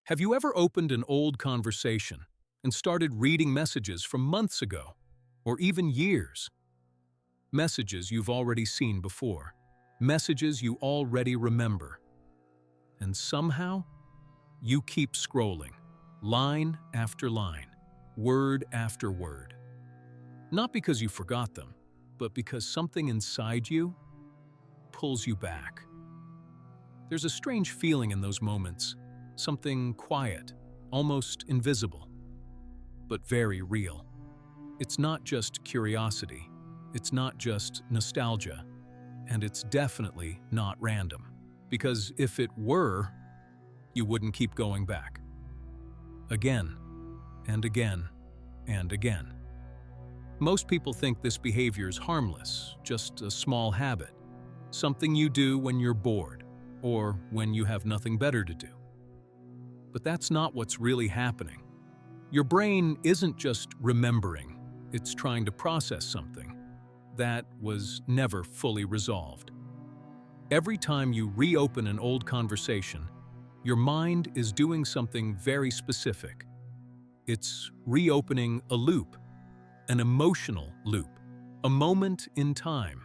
Have you ever opened an old conversation and started reading messages from months ago, or even years? Messages you've already seen before, messages you already remember. And somehow, you keep scrolling, line after line, word after word. Not because you forgot them, but because something inside you pulls you back. There's a strange feeling in those moments, something quiet, almost invisible, but very real. It's not just curiosity, it's not just nostalgia, and it's definitely not random. Because if it were, you wouldn't keep going back. Again, and again, and again. Most people think this behavior is harmless, just a small habit, something you do when you're bored, or when you have nothing better to do. But that's not what's really happening. Your brain isn't just remembering, it's trying to process something that was never fully resolved. Every time you reopen an old conversation, your mind is doing something very specific. It's reopening a loop, an emotional loop, a moment in time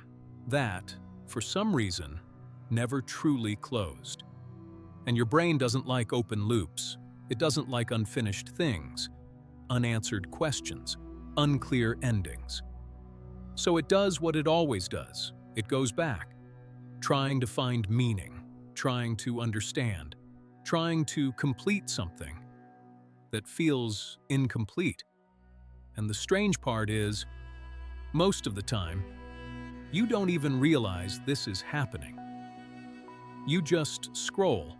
that, for some reason, never truly closed. And your brain doesn't like open loops. It doesn't like unfinished things, unanswered questions, unclear endings. So it does what it always does. It goes back, trying to find meaning, trying to understand, trying to complete something that feels incomplete. And the strange part is, most of the time, you don't even realize this is happening. You just scroll,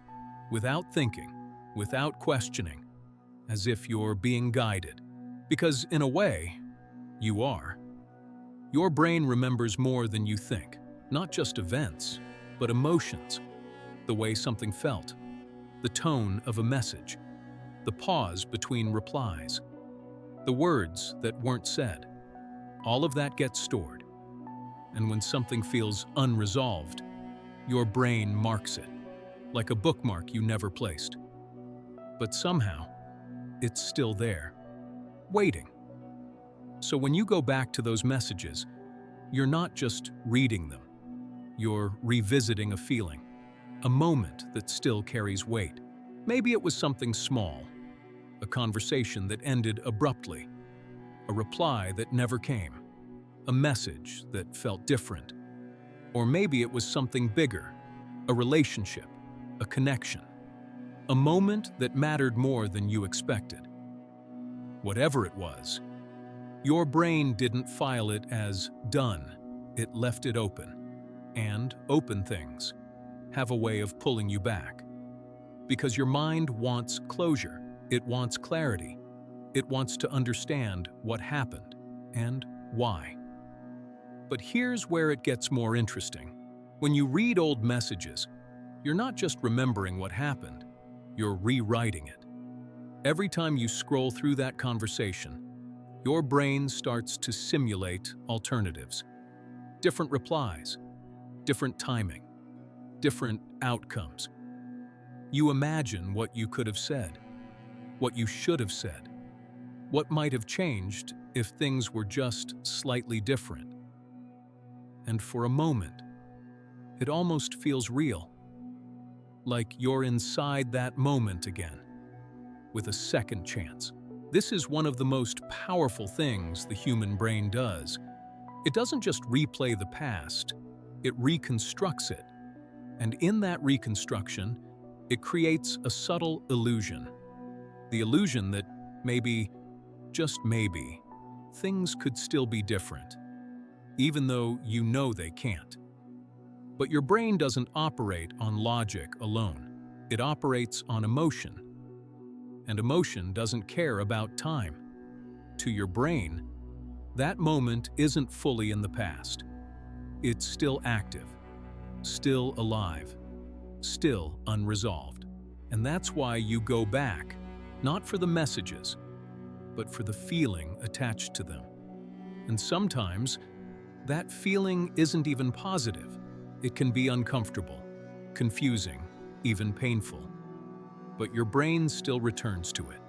without thinking, without questioning, as if you're being guided. Because in a way, you are. Your brain remembers more than you think, not just events, but emotions, the way something felt, the tone of a message, the pause between replies, the words that weren't said. All of that gets stored. And when something feels unresolved, your brain marks it, like a bookmark you never placed. But somehow, it's still there, waiting. So when you go back to those messages, you're not just reading them. You're revisiting a feeling, a moment that still carries weight. Maybe it was something small, a conversation that ended abruptly, a reply that never came, a message that felt different. Or maybe it was something bigger, a relationship, a connection, a moment that mattered more than you expected. Whatever it was, your brain didn't file it as done, it left it open. And open things have a way of pulling you back. Because your mind wants closure, it wants clarity, it wants to understand what happened and why. But here's where it gets more interesting. When you read old messages, you're not just remembering what happened, you're rewriting it. Every time you scroll through that conversation, your brain starts to simulate alternatives. Different replies, different timing, different outcomes. You imagine what you could have said, what you should have said, what might have changed if things were just slightly different. And for a moment, it almost feels real, like you're inside that moment again, with a second chance. This is one of the most powerful things the human brain does. It doesn't just replay the past, it reconstructs it. And in that reconstruction, it creates a subtle illusion. The illusion that maybe, just maybe, things could still be different, even though you know they can't. But your brain doesn't operate on logic alone. It operates on emotion. And emotion doesn't care about time. To your brain, that moment isn't fully in the past. It's still active, still alive, still unresolved. And that's why you go back, not for the messages, but for the feeling attached to them. And sometimes, that feeling isn't even positive. It can be uncomfortable, confusing, even painful. but your brain still returns to it.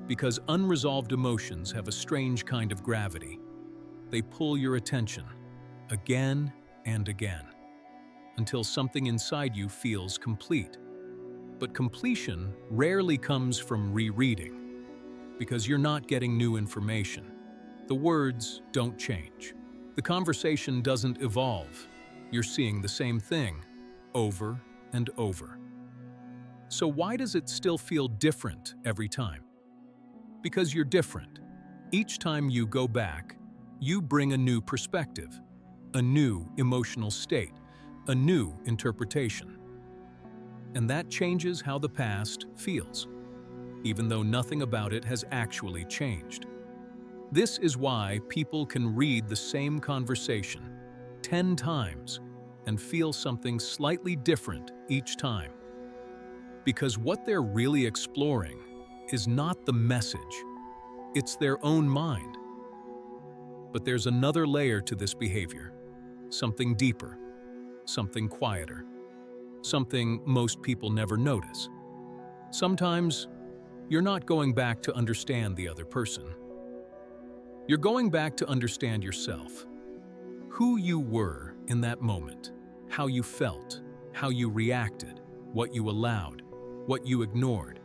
Because unresolved emotions have a strange kind of gravity. They pull your attention, again and again, until something inside you feels complete. But completion rarely comes from rereading, because you're not getting new information. The words don't change. The conversation doesn't evolve. You're seeing the same thing, over and over. So why does it still feel different every time? Because you're different. Each time you go back, you bring a new perspective, a new emotional state, a new interpretation. And that changes how the past feels, even though nothing about it has actually changed. This is why people can read the same conversation 10 times and feel something slightly different each time. Because what they're really exploring is not the message, it's their own mind. But there's another layer to this behavior, something deeper, something quieter, something most people never notice. Sometimes, you're not going back to understand the other person. You're going back to understand yourself. Who you were in that moment, how you felt, how you reacted, what you allowed, what you ignored,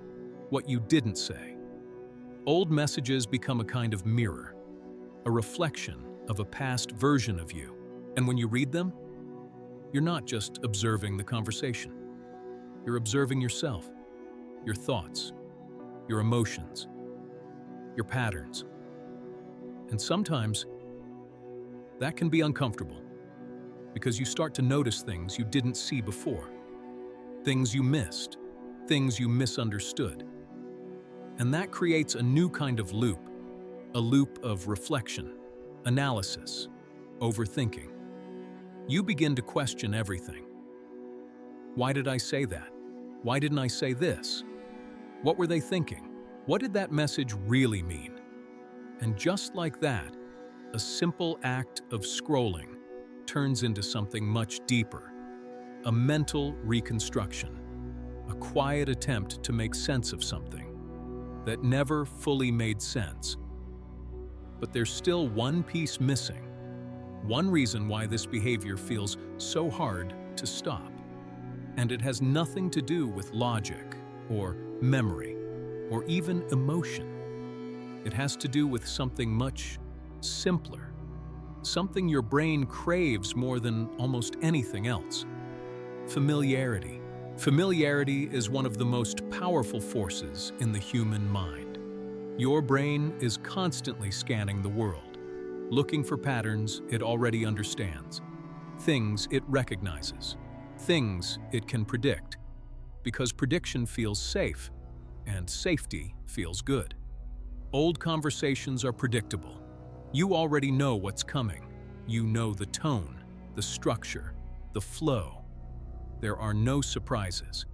what you didn't say. Old messages become a kind of mirror, a reflection of a past version of you. And when you read them, you're not just observing the conversation. You're observing yourself, your thoughts, your emotions, your patterns. And sometimes, that can be uncomfortable because you start to notice things you didn't see before, things you missed, things you misunderstood. And that creates a new kind of loop, a loop of reflection, analysis, overthinking. You begin to question everything. Why did I say that? Why didn't I say this? What were they thinking? What did that message really mean? And just like that, a simple act of scrolling turns into something much deeper, a mental reconstruction, a quiet attempt to make sense of something that never fully made sense. But there's still one piece missing, one reason why this behavior feels so hard to stop. And it has nothing to do with logic or memory or even emotion. It has to do with something much simpler, something your brain craves more than almost anything else. Familiarity. Familiarity is one of the most powerful forces in the human mind. Your brain is constantly scanning the world, looking for patterns it already understands, things it recognizes, things it can predict, because prediction feels safe, and safety feels good. Old conversations are predictable. You already know what's coming. You know the tone, the structure, the flow. There are no surprises.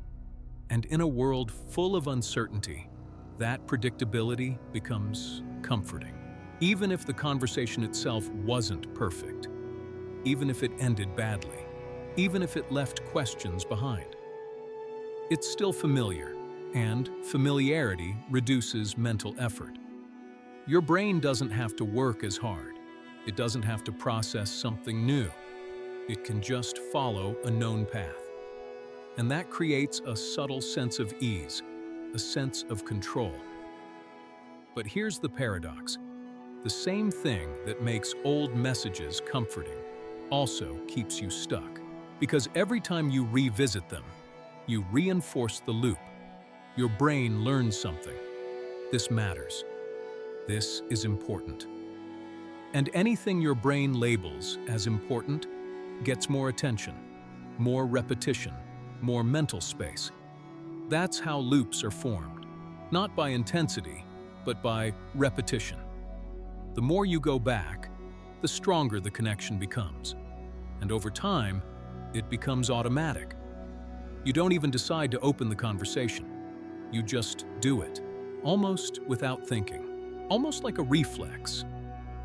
And in a world full of uncertainty, that predictability becomes comforting. Even if the conversation itself wasn't perfect, even if it ended badly, even if it left questions behind. It's still familiar, and familiarity reduces mental effort. Your brain doesn't have to work as hard. It doesn't have to process something new. It can just follow a known path. And that creates a subtle sense of ease, a sense of control. But here's the paradox. The same thing that makes old messages comforting also keeps you stuck. Because every time you revisit them, you reinforce the loop. Your brain learns something. This matters. This is important. And anything your brain labels as important gets more attention, more repetition, more mental space. That's how loops are formed, not by intensity, but by repetition. The more you go back, the stronger the connection becomes. And over time, it becomes automatic. You don't even decide to open the conversation. You just do it, almost without thinking, almost like a reflex,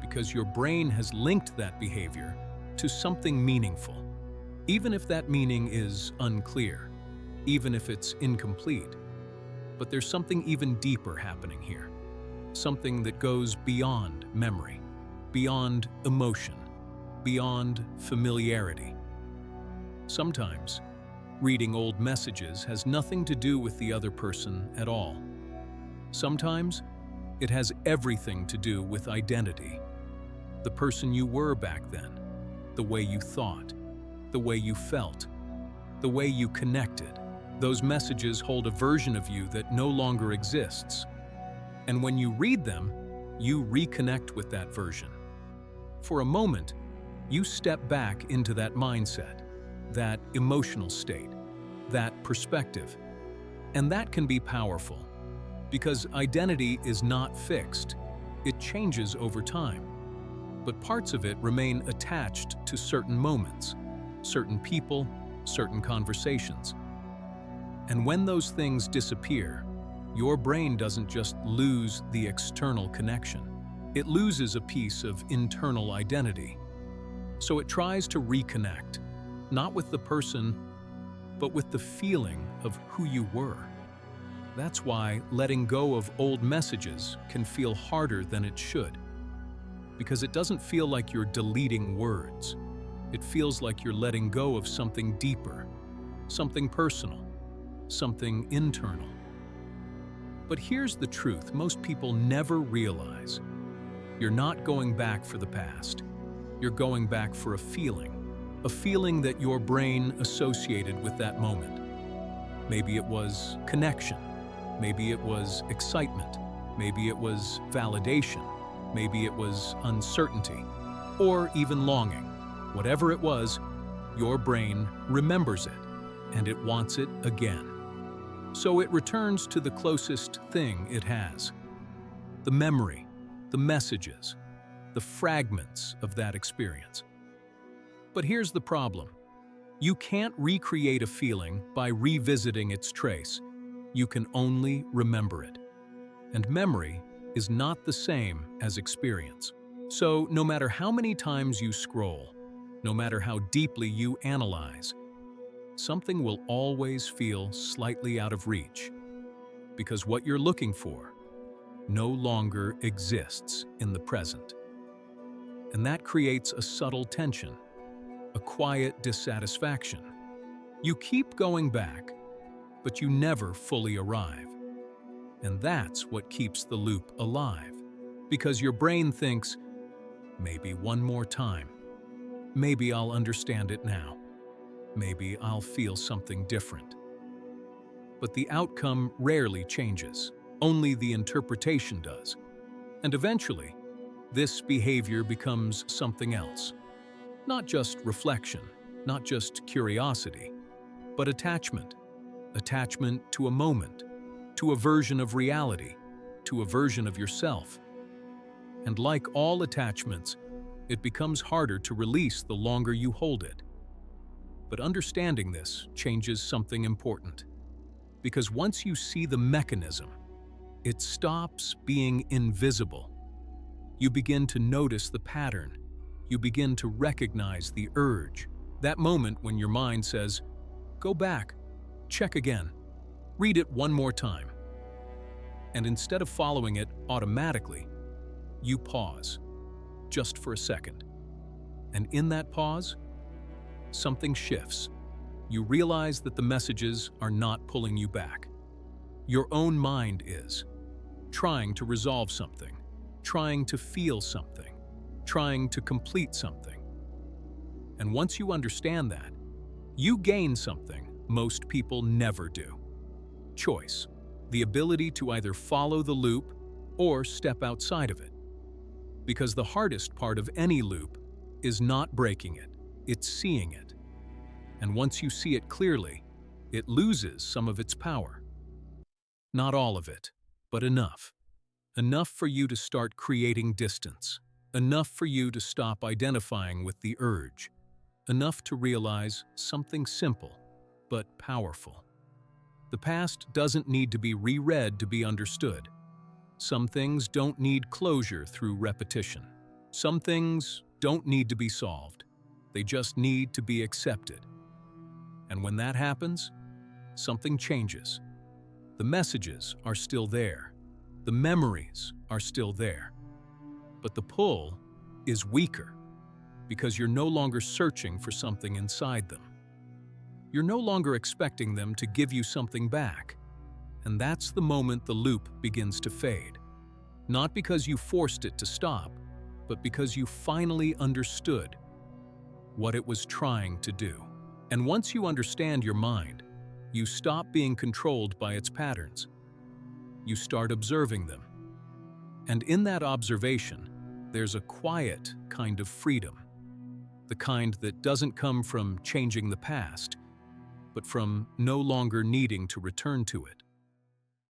because your brain has linked that behavior to something meaningful. Even if that meaning is unclear, even if it's incomplete, But there's something even deeper happening here. Something that goes beyond memory, beyond emotion, beyond familiarity. Sometimes, reading old messages has nothing to do with the other person at all. Sometimes, it has everything to do with identity. The person you were back then, the way you thought, the way you felt, the way you connected. Those messages hold a version of you that no longer exists. And when you read them, you reconnect with that version. For a moment, you step back into that mindset, that emotional state, that perspective. And that can be powerful, because identity is not fixed. It changes over time. But parts of it remain attached to certain moments, certain people, certain conversations. And when those things disappear, your brain doesn't just lose the external connection. It loses a piece of internal identity. So it tries to reconnect, not with the person, but with the feeling of who you were. That's why letting go of old messages can feel harder than it should. Because it doesn't feel like you're deleting words. It feels like you're letting go of something deeper, something personal, something internal. But here's the truth most people never realize. You're not going back for the past. You're going back for a feeling that your brain associated with that moment. Maybe it was connection. Maybe it was excitement. Maybe it was validation. Maybe it was uncertainty, or even longing. Whatever it was, your brain remembers it, and it wants it again. So it returns to the closest thing it has. The memory, the messages, the fragments of that experience. But here's the problem. You can't recreate a feeling by revisiting its trace. You can only remember it. And memory is not the same as experience. So no matter how many times you scroll, no matter how deeply you analyze, something will always feel slightly out of reach, because what you're looking for no longer exists in the present. And that creates a subtle tension, a quiet dissatisfaction. You keep going back, but you never fully arrive. And that's what keeps the loop alive, because your brain thinks, maybe one more time. Maybe I'll understand it now. Maybe I'll feel something different. But the outcome rarely changes. Only the interpretation does. And eventually, this behavior becomes something else. Not just reflection, not just curiosity, but attachment. Attachment to a moment, to a version of reality, to a version of yourself. And like all attachments, it becomes harder to release the longer you hold it. But understanding this changes something important. Because once you see the mechanism, it stops being invisible. You begin to notice the pattern. You begin to recognize the urge. That moment when your mind says, go back, check again, read it one more time. And instead of following it automatically, you pause, just for a second. And in that pause, something shifts. You realize that the messages are not pulling you back. Your own mind is, trying to resolve something, trying to feel something, trying to complete something. And once you understand that, you gain something most people never do. Choice. The ability to either follow the loop or step outside of it. Because the hardest part of any loop is not breaking it, it's seeing it. And once you see it clearly, it loses some of its power. Not all of it, but enough. Enough for you to start creating distance. Enough for you to stop identifying with the urge. Enough to realize something simple, but powerful. The past doesn't need to be reread to be understood. Some things don't need closure through repetition. Some things don't need to be solved. They just need to be accepted. And when that happens, something changes. The messages are still there. The memories are still there. But the pull is weaker because you're no longer searching for something inside them. You're no longer expecting them to give you something back. And that's the moment the loop begins to fade. Not because you forced it to stop, but because you finally understood what it was trying to do. And once you understand your mind, you stop being controlled by its patterns. You start observing them. And in that observation, there's a quiet kind of freedom. The kind that doesn't come from changing the past, but from no longer needing to return to it.